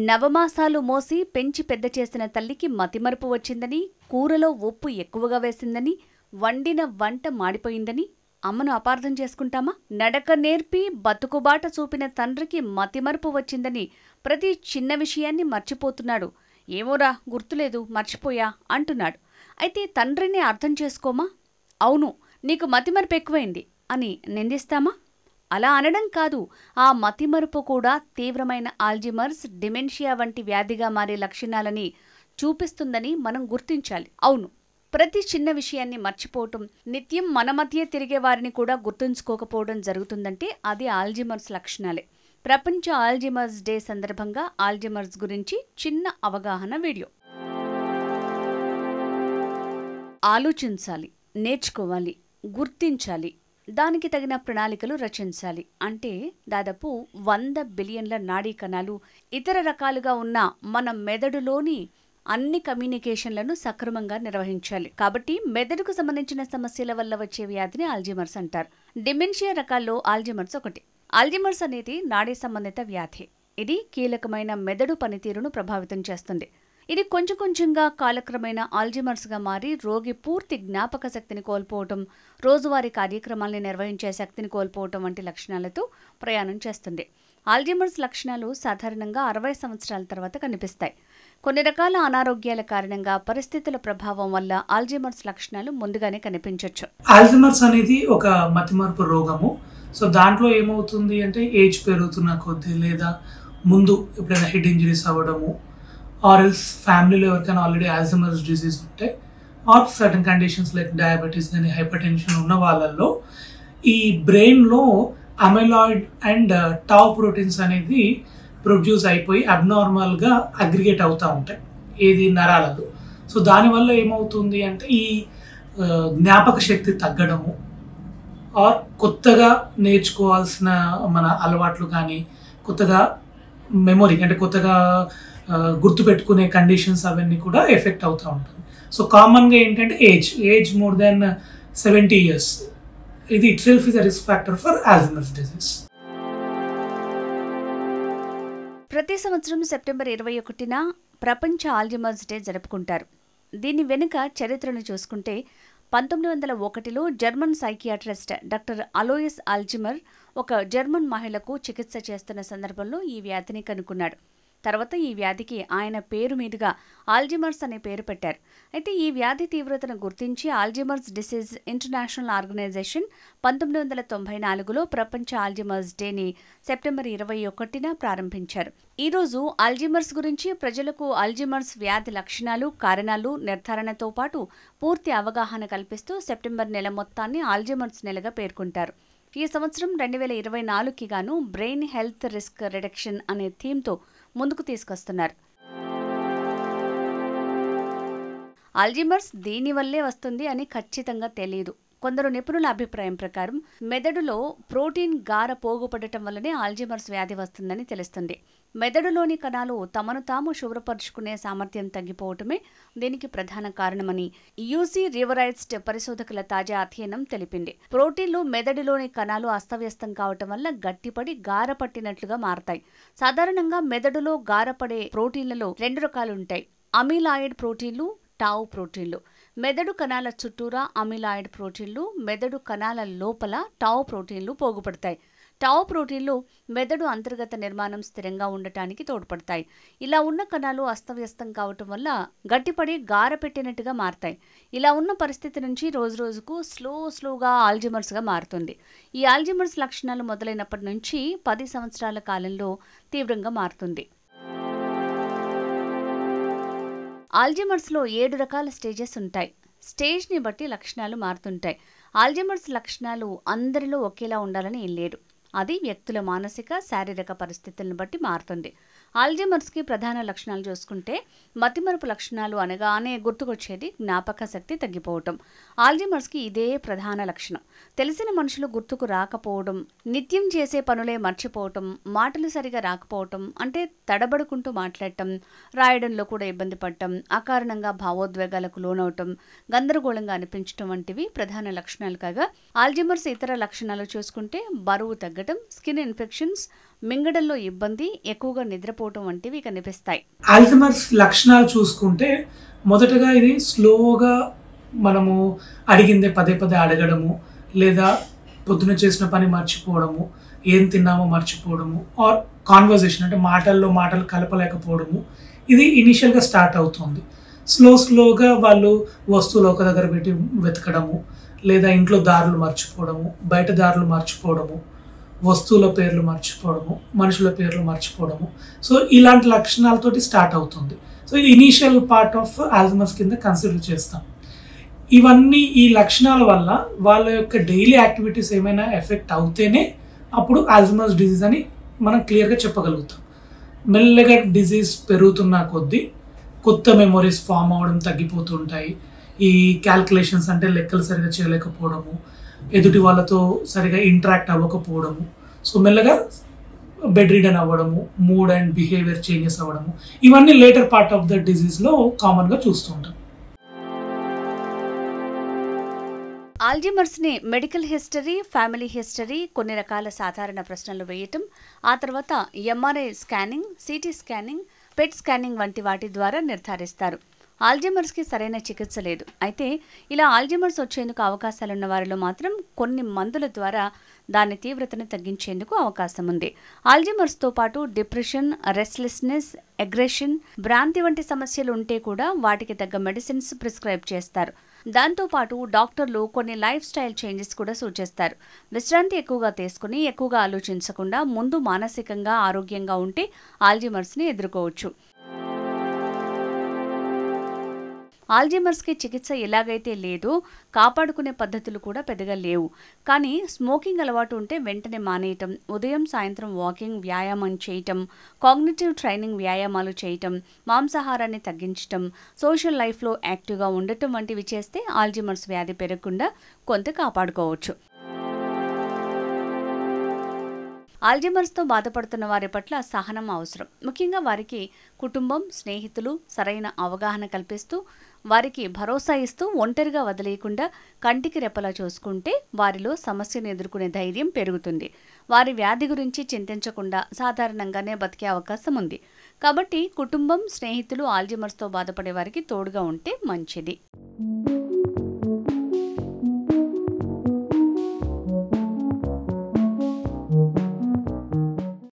నవమాసాలు మోసి పెంచి పెద్ద చేసిన తల్లికి మతిమరుపు వచ్చిందని, కూరలో ఉప్పు ఎక్కువగా వేసిందని, వండిన వంట మాడిపోయిందని అమ్మను అపార్థం చేసుకుంటామా? నడక నేర్పి బతుకుబాట చూపిన తండ్రికి మతిమరుపు వచ్చిందని ప్రతి చిన్న విషయాన్ని మర్చిపోతున్నాడు. ఏమోరా గుర్తులేదు, మర్చిపోయా అంటున్నాడు. అయితే తండ్రిని అర్థం చేసుకోమా? అవును, నీకు మతిమరుపు ఎక్కువైంది అని నిందిస్తామా? అలా అనడం కాదు, ఆ మతిమరుపు కూడా తీవ్రమైన ఆల్జీమర్స్, డిమెన్షియా వంటి వ్యాధిగా మారే లక్షణాలని చూపిస్తుందని మనం గుర్తించాలి. అవును, ప్రతి చిన్న విషయాన్ని మర్చిపోవటం, నిత్యం మన మధ్య తిరిగే వారిని కూడా గుర్తుంచుకోకపోవడం జరుగుతుందంటే అది ఆల్జీమర్స్ లక్షణాలే. ప్రపంచ ఆల్జీమర్స్ డే సందర్భంగా ఆల్జీమర్స్ గురించి చిన్న అవగాహన వీడియో. ఆలోచించాలి, నేర్చుకోవాలి, గుర్తించాలి, దానికి తగిన ప్రణాళికలు రచించాలి. అంటే దాదాపు 100 బిలియన్ల నాడీ కణాలు ఇతర రకాలుగా ఉన్న మన మెదడులోని అన్ని కమ్యూనికేషన్లను సక్రమంగా నిర్వహించాలి. కాబట్టి మెదడుకు సంబంధించిన సమస్యల వల్ల వచ్చే వ్యాధిని ఆల్జీమర్స్ అంటారు. డిమెన్షియా రకాల్లో ఆల్జీమర్స్ ఒకటి. ఆల్జీమర్స్ అనేది నాడీ సంబంధిత వ్యాధి. ఇది కీలకమైన మెదడు పనితీరును ప్రభావితం చేస్తుంది. ఇది కొంచెం కొంచెంగా కాలక్రమేణా ఆల్జీమర్స్గా మారి రోగి పూర్తి జ్ఞాపక శక్తిని కోల్పోవటం, రోజువారీ కార్యక్రమాల్ని నిర్వహించే శక్తిని కోల్పోవటం వంటి లక్షణాలతో ప్రయాణం చేస్తుంది. ఆల్జీమర్స్ లక్షణాలు సాధారణంగా 60 సంవత్సరాల తర్వాత కనిపిస్తాయి. కొన్ని రకాల అనారోగ్యాల కారణంగా, పరిస్థితుల ప్రభావం వల్ల ఆల్జీమర్స్ లక్షణాలు ముందుగానే కనిపించవచ్చు. ఆల్జీమర్స్ అనేది ఒక మతిమరుపు రోగము. సో దాంట్లో ఏమవుతుంది అంటే ఏజ్ పెరుగుతున్న కొద్దీ లేదా ముందు ఎప్పుడైనా హెడ్ ఇంజరీస్ అవ్వడము, ఆర్ ఎల్స్ ఫ్యామిలీలో ఎవరికైనా ఆల్రెడీ ఆల్జీమర్స్ డిసీజ్ ఉంటే, or certain conditions like diabetes కానీ హైపర్ టెన్షన్ ఉన్న వాళ్ళల్లో ఈ బ్రెయిన్లో అమైలాయిడ్ అండ్ టౌ ప్రోటీన్స్ అనేది ప్రొడ్యూస్ అయిపోయి అబ్నార్మల్గా అగ్రిగేట్ అవుతూ ఉంటాయి ఏది నరాలలో. సో దానివల్ల ఏమవుతుంది అంటే ఈ జ్ఞాపక శక్తి తగ్గడము, ఆర్ కొత్తగా నేర్చుకోవాల్సిన మన అలవాట్లు కానీ, కొత్తగా మెమొరీ అంటే కొత్తగా గుర్తుపెట్టుకునే కండిషన్స్ అవన్నీ కూడా ఎఫెక్ట్ అవుతూ ఉంటుంది. సో కామన్గా ఏంటంటే ఏజ్ మోర్ దెన్ 70 years ఇది it self is a risk factor for Alzheimer's disease. ప్రతి సంవత్సరం సెప్టెంబర్ 21న ప్రపంచ ఆల్జీమర్స్ డే జరుపుకుంటారు. దీని వెనుక చరిత్రను చూసుకుంటే 1901లో German psychiatrist doctor alloys Alzheimer ఒక జర్మన్ మహిళకు చికిత్స చేస్తున్న సందర్భంలో ఈ వ్యాధిని కనుక్కున్నాడు. తర్వాత ఈ వ్యాధికి ఆయన పేరు మీదుగా ఆల్జీమర్స్ అనే పేరు పెట్టారు. అయితే ఈ వ్యాధి తీవ్రతను గుర్తించి ఆల్జీమర్స్ డిసీజ్ ఇంటర్నేషనల్ ఆర్గనైజేషన్ 1994లో ప్రపంచ ఆల్జీమర్స్ డేని సెప్టెంబర్ 21న ప్రారంభించారు. ఈరోజు ఆల్జీమర్స్ గురించి ప్రజలకు ఆల్జీమర్స్ వ్యాధి లక్షణాలు, కారణాలు, నిర్ధారణతో పాటు పూర్తి అవగాహన కల్పిస్తూ సెప్టెంబర్ నెల మొత్తాన్ని ఆల్జీమర్స్ నెలగా పేర్కొంటారు. ఈ సంవత్సరం 2024కి గాను బ్రెయిన్ హెల్త్ రిస్క్ రిడక్షన్ అనే థీమ్తో ముందుకు తీసుకొస్తున్నారు. ఆల్జీమర్స్ దీనివల్లే వస్తుంది అని ఖచ్చితంగా తెలియదు. కొందరు నిపుణుల అభిప్రాయం ప్రకారం మెదడులో ప్రోటీన్ గార పోగుపడటం వల్లనే ఆల్జీమర్స్ వ్యాధి వస్తుందని తెలుస్తుంది. మెదడులోని కణాలు తమను తాము శుభ్రపరుచుకునే సామర్థ్యం తగ్గిపోవటమే దీనికి ప్రధాన కారణమని యూసీ రివరైట్స్ పరిశోధకుల తాజా అధ్యయనం తెలిపింది. ప్రోటీన్లు మెదడులోని కణాలు అస్తవ్యస్తం కావటం వల్ల గట్టిపడి గారపట్టినట్లుగా మారతాయి. సాధారణంగా మెదడులో గారపడే ప్రోటీన్లలో 2 రకాలుంటాయి: అమిలాయిడ్ ప్రోటీన్లు, టౌ ప్రోటీన్లు. మెదడు కణాల చుట్టూరా అమిలాయిడ్ ప్రోటీన్లు, మెదడు కణాల లోపల టౌ ప్రోటీన్లు పోగుపడతాయి. టౌ ప్రోటీన్లు మెదడు అంతర్గత నిర్మాణం స్థిరంగా ఉండటానికి తోడ్పడతాయి. ఇలా ఉన్న కణాలు అస్తవ్యస్తం కావటం వల్ల గట్టిపడి గారపెట్టినట్టుగా మారతాయి. ఇలా ఉన్న పరిస్థితి నుంచి రోజురోజుకు స్లోగా ఆల్జీమర్స్గా మారుతుంది. ఈ ఆల్జీమర్స్ లక్షణాలు మొదలైనప్పటి నుంచి 10 సంవత్సరాల కాలంలో తీవ్రంగా మారుతుంది. ఆల్జీమర్స్లో 7 రకాల స్టేజెస్ ఉంటాయి. స్టేజ్ని బట్టి లక్షణాలు మారుతుంటాయి. ఆల్జీమర్స్ లక్షణాలు అందరిలో ఒకేలా ఉండాలని ఏం లేదు. అది వ్యక్తుల మానసిక, శారీరక పరిస్థితులను బట్టి మారుతుంది. ఆల్జీమర్స్కి ప్రధాన లక్షణాలు చూసుకుంటే మతిమరుపు లక్షణాలు అనగానే గుర్తుకొచ్చేది జ్ఞాపక శక్తి తగ్గిపోవటం. ఆల్జీమర్స్కి ఇదే ప్రధాన లక్షణం. తెలిసిన మనుషులు గుర్తుకు రాకపోవడం, నిత్యం చేసే పనులే మర్చిపోవటం, మాటలు సరిగా రాకపోవటం, అంటే తడబడుకుంటూ మాట్లాడటం, రాయడంలో కూడా ఇబ్బంది పడటం, అకారణంగా భావోద్వేగాలకు లోనవటం, గందరగోళంగా అనిపించటం వంటివి ప్రధాన లక్షణాలు కాగా, ఆల్జీమర్స్ ఇతర లక్షణాలు చూసుకుంటే బరువు తగ్గటం, స్కిన్ ఇన్ఫెక్షన్స్, మింగడంలో ఇబ్బంది, ఎక్కువగా నిద్రపోవటం వంటివి కనిపిస్తాయి. ఆల్జీమర్స్ లక్షణాలు చూసుకుంటే మొదటగా ఇది స్లోగా మనము అడిగిందే పదే పదే అడగడము, లేదా పొద్దున చేసిన పని మర్చిపోవడము, ఏం తిన్నామో మర్చిపోవడము, ఆర్ కాన్వర్జేషన్ అంటే మాటలు కలపలేకపోవడము, ఇది ఇనీషియల్గా స్టార్ట్ అవుతుంది. స్లోగా వాళ్ళు వస్తువులు ఒక దగ్గర పెట్టి వెతకడము, లేదా ఇంట్లో దారులు మర్చిపోవడము, బయట దారులు మర్చిపోవడము, వస్తువుల పేర్లు మర్చిపోవడము, మనుషుల పేర్లు మర్చిపోవడము. సో ఇలాంటి లక్షణాలతోటి స్టార్ట్ అవుతుంది. సో ఇది ఇనీషియల్ పార్ట్ ఆఫ్ ఆల్జీమర్స్ కింద కన్సిడర్ చేస్తాం. ఇవన్నీ ఈ లక్షణాల వల్ల వాళ్ళ యొక్క డైలీ యాక్టివిటీస్ ఏమైనా ఎఫెక్ట్ అవుతేనే అప్పుడు ఆల్జీమర్స్ డిజీజ్ అని మనం క్లియర్గా చెప్పగలుగుతాం. మెల్లగా డిజీజ్ పెరుగుతున్న కొద్దీ కొత్త మెమొరీస్ ఫామ్ అవ్వడం తగ్గిపోతుంటాయి. ఈ క్యాల్కులేషన్స్ అంటే లెక్కలు సరిగా చేయలేకపోవడము, ఎదుటి వాళ్ళతో సరిగా ఇంటరాక్ట్ అవ్వకపోవడము, సో మెల్లగా బెడ్ రిడన్ అవ్వడము, మూడ్ అండ్ బిహేవియర్ చేంజెస్ అవ్వడము, ఇవన్నీ లేటర్ పార్ట్ ఆఫ్ ద డిజీజ్లో కామన్గా చూస్తూ ఉంటాం. ఆల్జీమర్స్ని మెడికల్ హిస్టరీ, ఫ్యామిలీ హిస్టరీ, కొన్ని రకాల సాధారణ ప్రశ్నలు వేయటం, ఆ తర్వాత ఎంఆర్ఐ స్కానింగ్, సిటీ స్కానింగ్, పెట్ స్కానింగ్ వంటి వాటి ద్వారా నిర్ధారిస్తారు. ఆల్జీమర్స్కి సరైన చికిత్స లేదు. అయితే ఇలా ఆల్జీమర్స్ వచ్చేందుకు అవకాశాలున్న వారిలో మాత్రం కొన్ని మందుల ద్వారా దాని తీవ్రతను తగ్గించేందుకు అవకాశం ఉంది. ఆల్జీమర్స్తో పాటు డిప్రెషన్, రెస్ట్లెస్నెస్, అగ్రెషన్, భ్రాంతి వంటి సమస్యలు ఉంటే కూడా వాటికి తగ్గ మెడిసిన్స్ ప్రిస్క్రైబ్ చేస్తారు. దాంతోపాటు డాక్టర్లు కొన్ని లైఫ్ స్టైల్ చేంజెస్ కూడా సూచిస్తారు. విశ్రాంతి ఎక్కువగా తీసుకుని ఎక్కువగా ఆలోచించకుండా ముందు మానసికంగా ఆరోగ్యంగా ఉంటే ఆల్జీమర్స్ని ఎదుర్కోవచ్చు. ఆల్జీమర్స్కి చికిత్స ఎలాగైతే లేదో కాపాడుకునే పద్ధతులు కూడా పెద్దగా లేవు. కానీ స్మోకింగ్ అలవాటు ఉంటే వెంటనే మానేయటం, ఉదయం సాయంత్రం వాకింగ్, వ్యాయామం చేయటం, కాగ్నిటివ్ ట్రైనింగ్ వ్యాయామాలు చేయటం, మాంసాహారాన్ని తగ్గించటం, సోషల్ లైఫ్లో యాక్టివ్గా ఉండటం వంటివి చేస్తే ఆల్జీమర్స్ వ్యాధి పెరగకుండా కొంత కాపాడుకోవచ్చు. ఆల్జీమర్స్తో బాధపడుతున్న వారి పట్ల సహనం అవసరం. ముఖ్యంగా వారికి కుటుంబం, స్నేహితులు సరైన అవగాహన కల్పిస్తూ, వారికి భరోసా ఇస్తూ, ఒంటరిగా వదిలేయకుండా కంటికి రెప్పలా చూసుకుంటే వారిలో సమస్యను ఎదుర్కొనే ధైర్యం పెరుగుతుంది. వారి వ్యాధి గురించి చింతించకుండా సాధారణంగానే బతికే అవకాశం ఉంది. కాబట్టి కుటుంబం, స్నేహితులు ఆల్జీమర్స్తో బాధపడే వారికి తోడుగా ఉంటే మంచిది.